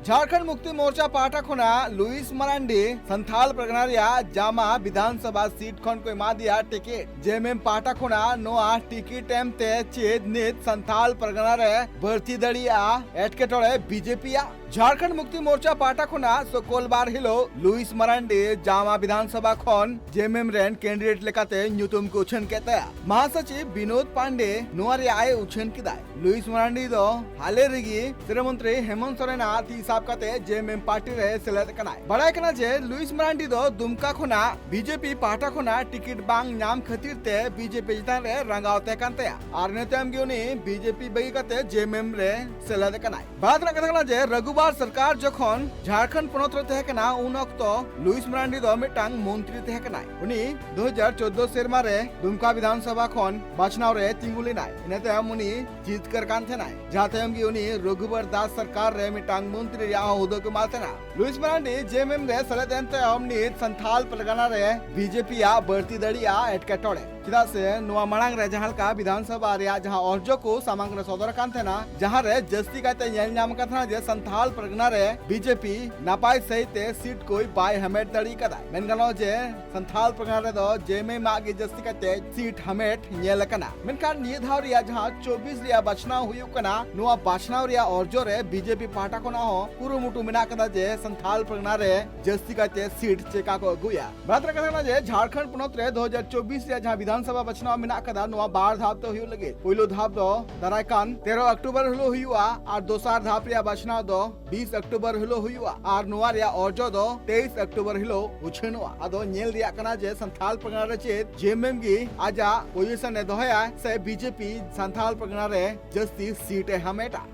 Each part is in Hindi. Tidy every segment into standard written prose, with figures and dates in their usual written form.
झारखंड मुक्ति मोर्चा पार्टी खुना लुइस मरांडी संथाल परगना जामा विधानसभा सीट खन को एमा दिया टिकट जेमेम पार्टी खुना नोआ टिकट एम ते चेद नित संथाल परगना रे भर्ती दड़िया एटकेटोड़े बीजेपी झारखंड मुक्ति मोर्चा पार्टी खुना सोकोलबार हिलो लुइस मरांडी जामा विधानसभा खन जेमेम रेन कैंडिडेट लेकाते न्यूतुम को उछन केता महासचिव विनोद पांडे नोआरे आए उछन किदाय लुइस मरांडी दो हाले रिगी गृहमंत्री हेमंत सोरेन हिसाब काते जेएमएम पार्टी रे सेलेद कनाय बड़ाय कना जे लुइस मरांडी दो दुमका खुना बीजेपी पार्टी खुना टिकट बांग नाम खातिर ते बीजेपी जितान रे रंगावते कांते आर नेताम गिउनी बीजेपी बगी काते जेएमएम रे सेलेद कनाय बात रा कथा जे रघुबार सरकार जखन झारखंड पनत रे तहे कना उन अक्तो लुइस मरांडी दो मिटांग मंत्री तहे कनाय उनी 2014 सेरमा रे दुमका विधानसभा खन बाचनाव रे तिंगुली नाय इनेते मुनी जीत कर कांथे नाय जाते हम गिउनी रघुबर दास सरकार रे मिटांग मंत्री या होदो के मालतेना लुइस मरांडी जेएमएम रे सलेदेंते हमनी संथाल परगना रे बीजेपी या बढ़ती दड़िया एटकेटोड़े चिदा से नोआ मणांग रे जहां का विधानसभा रे जहां अर्जो को सामांग रे सदर कांथेना जहां रे जस्ती काते नेल नाम कथना जे संथाल परगना रे बीजेपी नापाय सहित सीट कोई बाय हमेट दड़ी कदा मेनगनो जे संथाल परगना रे दो जेएमएम आगे जस्ती काते सीट हमेट नेल कना मेनकान निये धाव रे जहां 24 रे बचना हुयु कना नोआ बचना रे अर्जो रे बीजेपी पार्टी कोना हो कुरुमुटु मिना कदा जे संथाल परगना रे जस्ती काते सीट चेका को गुया बात कथना जे झारखंड पुनत रे 2024 रे जहां विधानसभा बचना मिना कदा नोआ बार धाप तो हुयु लगे पहिलो धाप दो दरायकान 13 अक्टूबर हलो हुयुआ और दोसार धाप रे बचना दो 20 अक्टूबर हलो हुयुआ और नोआ रे अर्जो दो 23 अक्टूबर हलो उछनुआ अदो नेल रिया कना जे संथाल परगना रे चेत जेएमएम गी आजा पोजीशन ने दोहया से बीजेपी संथाल परगना रे जस्ती सीट हमेटा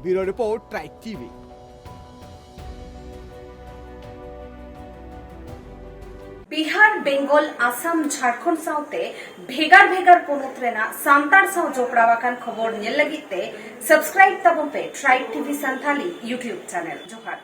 bureau report Tribe TV Bihar Bengal Assam Jharkhand साउते भेगार भेगार पोनत रेना सांतार साउ जोपड़ावाकान खबर नेल लगिते सब्सक्राइब तबन पे Tribe TV Santhali YouTube channel जोहार।